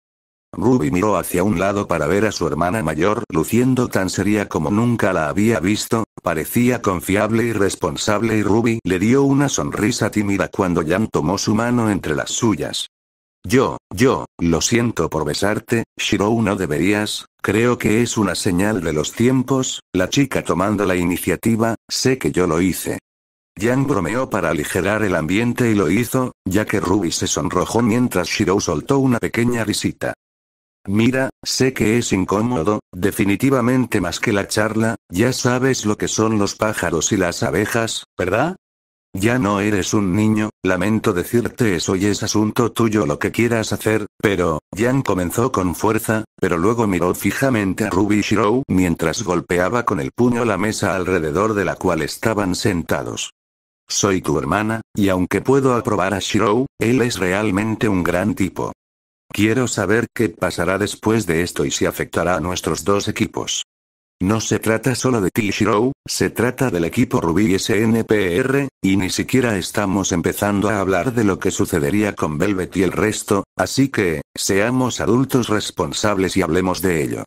Ruby miró hacia un lado para ver a su hermana mayor luciendo tan seria como nunca la había visto, parecía confiable y responsable y Ruby le dio una sonrisa tímida cuando Yang tomó su mano entre las suyas. Lo siento por besarte, Shirou no deberías, creo que es una señal de los tiempos, la chica tomando la iniciativa, sé que yo lo hice. Yang bromeó para aligerar el ambiente y lo hizo, ya que Ruby se sonrojó mientras Shirou soltó una pequeña risita. Mira, sé que es incómodo, definitivamente más que la charla, ya sabes lo que son los pájaros y las abejas, ¿verdad? Ya no eres un niño, lamento decirte eso y es asunto tuyo lo que quieras hacer, pero, Yang comenzó con fuerza, pero luego miró fijamente a Ruby y Shirou mientras golpeaba con el puño la mesa alrededor de la cual estaban sentados. Soy tu hermana, y aunque puedo aprobar a Shirou, él es realmente un gran tipo. Quiero saber qué pasará después de esto y si afectará a nuestros dos equipos. No se trata solo de ti Shirou, se trata del equipo Ruby y SNPR, y ni siquiera estamos empezando a hablar de lo que sucedería con Velvet y el resto, así que, seamos adultos responsables y hablemos de ello.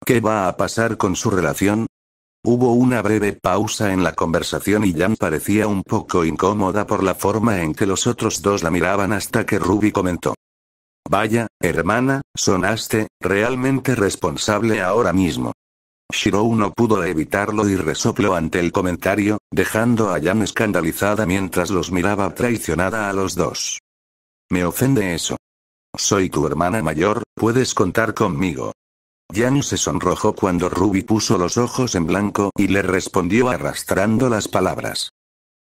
¿Qué va a pasar con su relación? Hubo una breve pausa en la conversación y Yang parecía un poco incómoda por la forma en que los otros dos la miraban hasta que Ruby comentó. Vaya, hermana, sonaste realmente responsable ahora mismo. Shirou no pudo evitarlo y resopló ante el comentario, dejando a Yang escandalizada mientras los miraba traicionada a los dos. Me ofende eso. Soy tu hermana mayor, puedes contar conmigo. Yang se sonrojó cuando Ruby puso los ojos en blanco y le respondió arrastrando las palabras.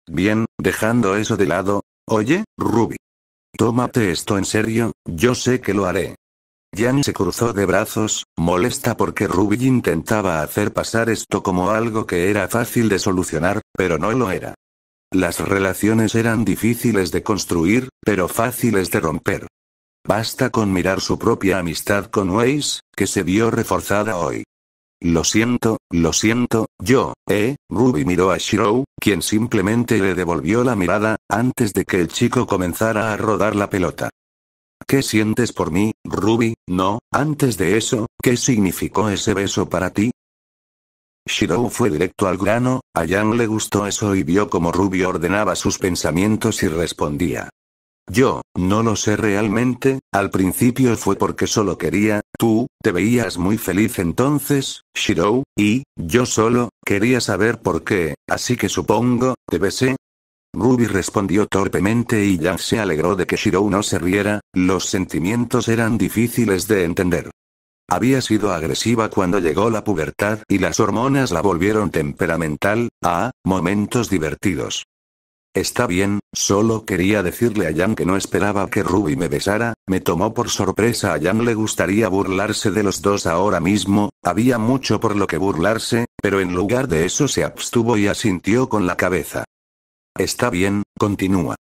Bien, dejando eso de lado, oye, Ruby. Tómate esto en serio, yo sé que lo haré. Yang se cruzó de brazos, molesta porque Ruby intentaba hacer pasar esto como algo que era fácil de solucionar, pero no lo era. Las relaciones eran difíciles de construir, pero fáciles de romper. Basta con mirar su propia amistad con Weiss, que se vio reforzada hoy. Lo siento, Ruby miró a Shirou, quien simplemente le devolvió la mirada, antes de que el chico comenzara a rodar la pelota. ¿Qué sientes por mí, Ruby? No, antes de eso, ¿qué significó ese beso para ti? Shirou fue directo al grano, a Yang le gustó eso y vio cómo Ruby ordenaba sus pensamientos y respondía. Yo, no lo sé realmente, al principio fue porque solo quería, tú, te veías muy feliz entonces, Shirou, y, yo solo, quería saber por qué, así que supongo, te besé. Ruby respondió torpemente y Yang se alegró de que Shirou no se riera, los sentimientos eran difíciles de entender. Había sido agresiva cuando llegó la pubertad y las hormonas la volvieron temperamental, a momentos divertidos. Está bien, solo quería decirle a Yang que no esperaba que Ruby me besara, me tomó por sorpresa. A Yang le gustaría burlarse de los dos ahora mismo, había mucho por lo que burlarse, pero en lugar de eso se abstuvo y asintió con la cabeza. Está bien, continúa.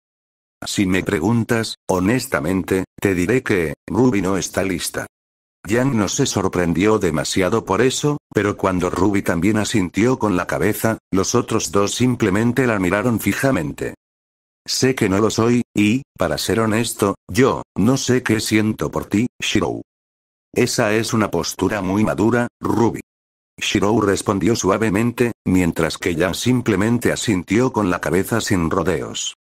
Si me preguntas, honestamente, te diré que, Ruby no está lista. Yang no se sorprendió demasiado por eso, pero cuando Ruby también asintió con la cabeza, los otros dos simplemente la miraron fijamente. Sé que no lo soy, y, para ser honesto, yo, no sé qué siento por ti, Shirou. Esa es una postura muy madura, Ruby. Shirou respondió suavemente, mientras que Jan simplemente asintió con la cabeza sin rodeos.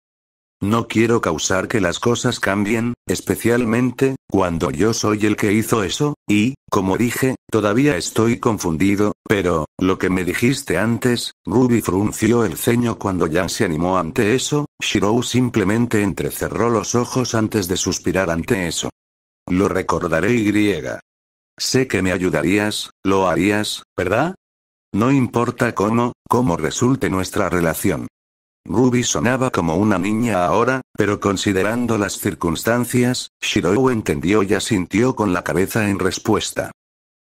No quiero causar que las cosas cambien, especialmente, cuando yo soy el que hizo eso, y, como dije, todavía estoy confundido, pero, lo que me dijiste antes, Ruby frunció el ceño cuando Jan se animó ante eso, Shirou simplemente entrecerró los ojos antes de suspirar ante eso. Lo recordaré Sé que me ayudarías, lo harías, ¿verdad? No importa cómo resulte nuestra relación. Ruby sonaba como una niña ahora, pero considerando las circunstancias, Shirou entendió y asintió con la cabeza en respuesta.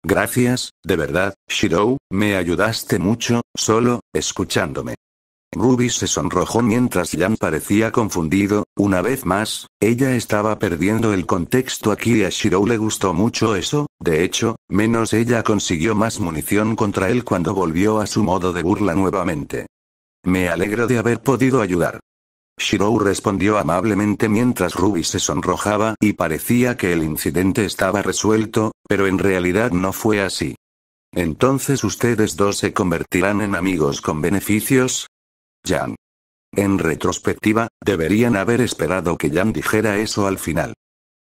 Gracias, de verdad, Shirou, me ayudaste mucho, solo, escuchándome. Ruby se sonrojó mientras Jan parecía confundido, una vez más, ella estaba perdiendo el contexto aquí y a Shirou le gustó mucho eso, de hecho, menos ella consiguió más munición contra él cuando volvió a su modo de burla nuevamente. Me alegro de haber podido ayudar. Shirou respondió amablemente mientras Ruby se sonrojaba y parecía que el incidente estaba resuelto, pero en realidad no fue así. Entonces ustedes dos se convertirán en amigos con beneficios. Jan. En retrospectiva, deberían haber esperado que Jan dijera eso al final.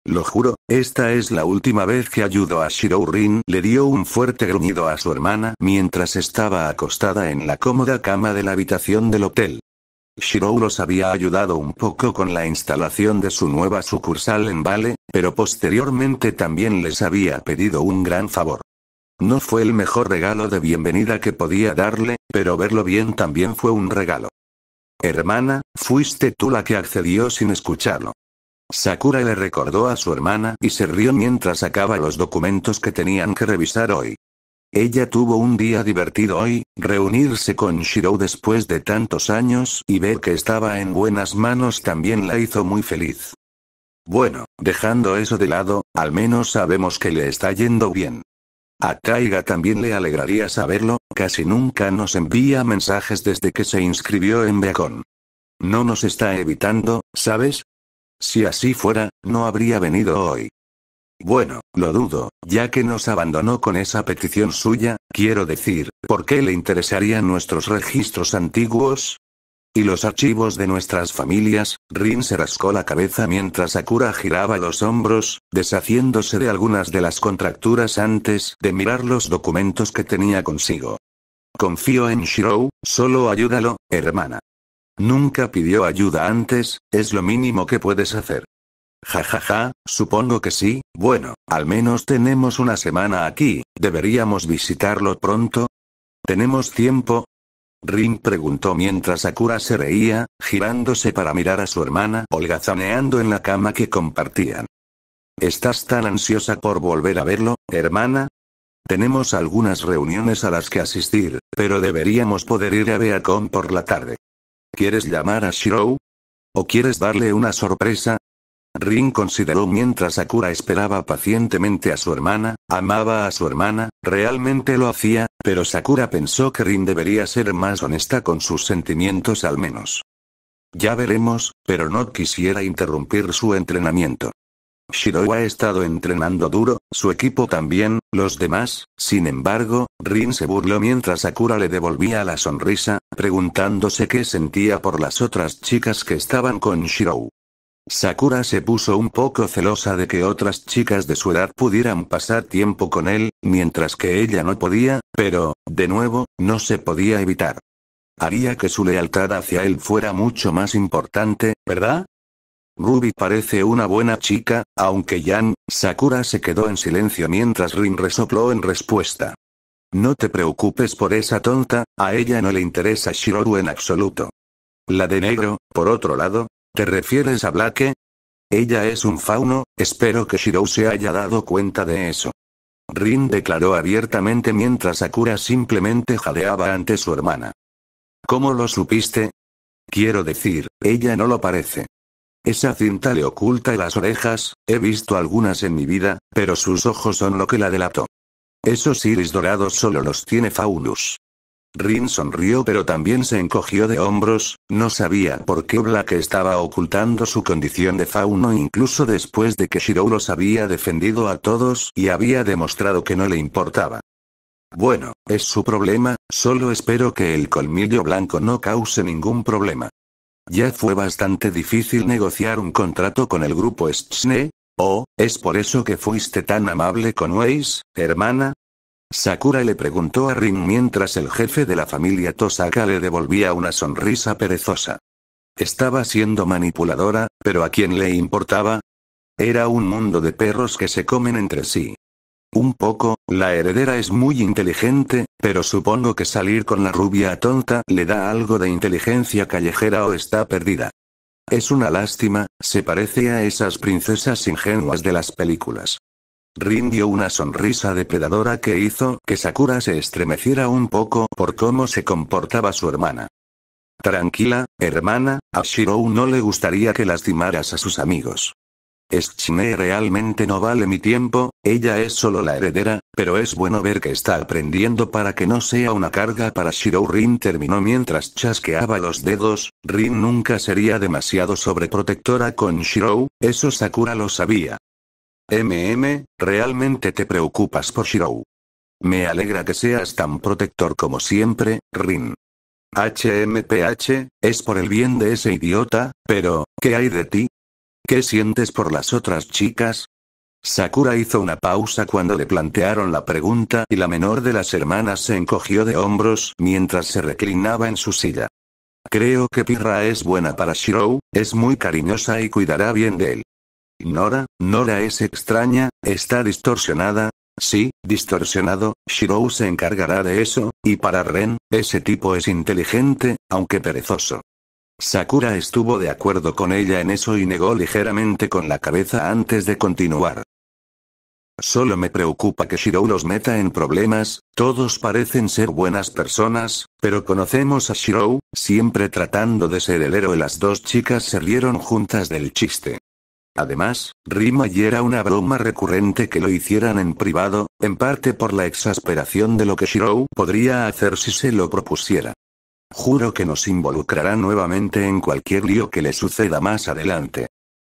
Lo juro, esta es la última vez que ayudo a Shirou. Rin le dio un fuerte gruñido a su hermana mientras estaba acostada en la cómoda cama de la habitación del hotel. Shirou los había ayudado un poco con la instalación de su nueva sucursal en Vale, pero posteriormente también les había pedido un gran favor. No fue el mejor regalo de bienvenida que podía darle, pero verlo bien también fue un regalo. Hermana, fuiste tú la que accedió sin escucharlo. Sakura le recordó a su hermana y se rió mientras sacaba los documentos que tenían que revisar hoy. Ella tuvo un día divertido hoy, reunirse con Shirou después de tantos años y ver que estaba en buenas manos también la hizo muy feliz. Bueno, dejando eso de lado, al menos sabemos que le está yendo bien. A Taiga también le alegraría saberlo, casi nunca nos envía mensajes desde que se inscribió en Beacon. No nos está evitando, ¿sabes? Si así fuera, no habría venido hoy. Bueno, lo dudo, ya que nos abandonó con esa petición suya, quiero decir, ¿por qué le interesarían nuestros registros antiguos? ¿Y los archivos de nuestras familias? Rin se rascó la cabeza mientras Sakura giraba los hombros, deshaciéndose de algunas de las contracturas antes de mirar los documentos que tenía consigo. Confío en Shirou, solo ayúdalo, hermana. Nunca pidió ayuda antes, es lo mínimo que puedes hacer. Jajaja, supongo que sí, bueno, al menos tenemos una semana aquí, ¿deberíamos visitarlo pronto? ¿Tenemos tiempo? Rin preguntó mientras Sakura se reía, girándose para mirar a su hermana holgazaneando en la cama que compartían. ¿Estás tan ansiosa por volver a verlo, hermana? Tenemos algunas reuniones a las que asistir, pero deberíamos poder ir a Beacon por la tarde. ¿Quieres llamar a Shirou? ¿O quieres darle una sorpresa? Rin consideró mientras Sakura esperaba pacientemente a su hermana, amaba a su hermana, realmente lo hacía, pero Sakura pensó que Rin debería ser más honesta con sus sentimientos al menos. Ya veremos, pero no quisiera interrumpir su entrenamiento. Shirou ha estado entrenando duro, su equipo también, los demás, sin embargo, Rin se burló mientras Sakura le devolvía la sonrisa, preguntándose qué sentía por las otras chicas que estaban con Shirou. Sakura se puso un poco celosa de que otras chicas de su edad pudieran pasar tiempo con él, mientras que ella no podía, pero, de nuevo, no se podía evitar. Haría que su lealtad hacia él fuera mucho más importante, ¿verdad? Ruby parece una buena chica, aunque Sakura se quedó en silencio mientras Rin resopló en respuesta. No te preocupes por esa tonta, a ella no le interesa Shirou en absoluto. La de negro, por otro lado, ¿te refieres a Blake? Ella es un fauno, espero que Shirou se haya dado cuenta de eso. Rin declaró abiertamente mientras Sakura simplemente jadeaba ante su hermana. ¿Cómo lo supiste? Quiero decir, ella no lo parece. Esa cinta le oculta las orejas, he visto algunas en mi vida, pero sus ojos son lo que la delató. Esos iris dorados solo los tiene Faunus. Rin sonrió pero también se encogió de hombros, no sabía por qué Black estaba ocultando su condición de fauno incluso después de que Shirou los había defendido a todos y había demostrado que no le importaba. Bueno, es su problema, solo espero que el colmillo blanco no cause ningún problema. Ya fue bastante difícil negociar un contrato con el grupo Schne. ¿Oh, es por eso que fuiste tan amable con Weiss, hermana? Sakura le preguntó a Rin mientras el jefe de la familia Tosaka le devolvía una sonrisa perezosa. Estaba siendo manipuladora, pero ¿a quién le importaba? Era un mundo de perros que se comen entre sí. Un poco, la heredera es muy inteligente, pero supongo que salir con la rubia tonta le da algo de inteligencia callejera o está perdida. Es una lástima, se parece a esas princesas ingenuas de las películas. Rin dio una sonrisa depredadora que hizo que Sakura se estremeciera un poco por cómo se comportaba su hermana. Tranquila, hermana, a Shirou no le gustaría que lastimaras a sus amigos. Schne realmente no vale mi tiempo, ella es solo la heredera, pero es bueno ver que está aprendiendo para que no sea una carga para Shirou. Rin terminó mientras chasqueaba los dedos. Rin nunca sería demasiado sobreprotectora con Shirou, eso Sakura lo sabía. ¿Realmente te preocupas por Shirou? Me alegra que seas tan protector como siempre, Rin. Es por el bien de ese idiota, pero, ¿qué hay de ti? ¿Qué sientes por las otras chicas? Sakura hizo una pausa cuando le plantearon la pregunta y la menor de las hermanas se encogió de hombros mientras se reclinaba en su silla. Creo que Pirra es buena para Shirou, es muy cariñosa y cuidará bien de él. Nora es extraña, está distorsionada. Sí, distorsionado, Shirou se encargará de eso, y para Ren, ese tipo es inteligente, aunque perezoso. Sakura estuvo de acuerdo con ella en eso y negó ligeramente con la cabeza antes de continuar. Solo me preocupa que Shirou los meta en problemas, todos parecen ser buenas personas, pero conocemos a Shirou, siempre tratando de ser el héroe. Las dos chicas se rieron juntas del chiste. Además, Rima y era una broma recurrente que lo hicieran en privado, en parte por la exasperación de lo que Shirou podría hacer si se lo propusiera. Juro que nos involucrará nuevamente en cualquier lío que le suceda más adelante.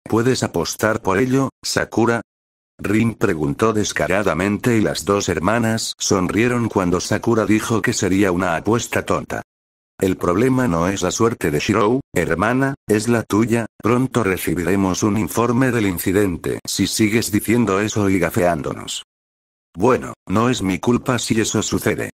¿Puedes apostar por ello, Sakura? Rin preguntó descaradamente y las dos hermanas sonrieron cuando Sakura dijo que sería una apuesta tonta. El problema no es la suerte de Shirou, hermana, es la tuya. Pronto recibiremos un informe del incidente si sigues diciendo eso y gafeándonos. Bueno, no es mi culpa si eso sucede.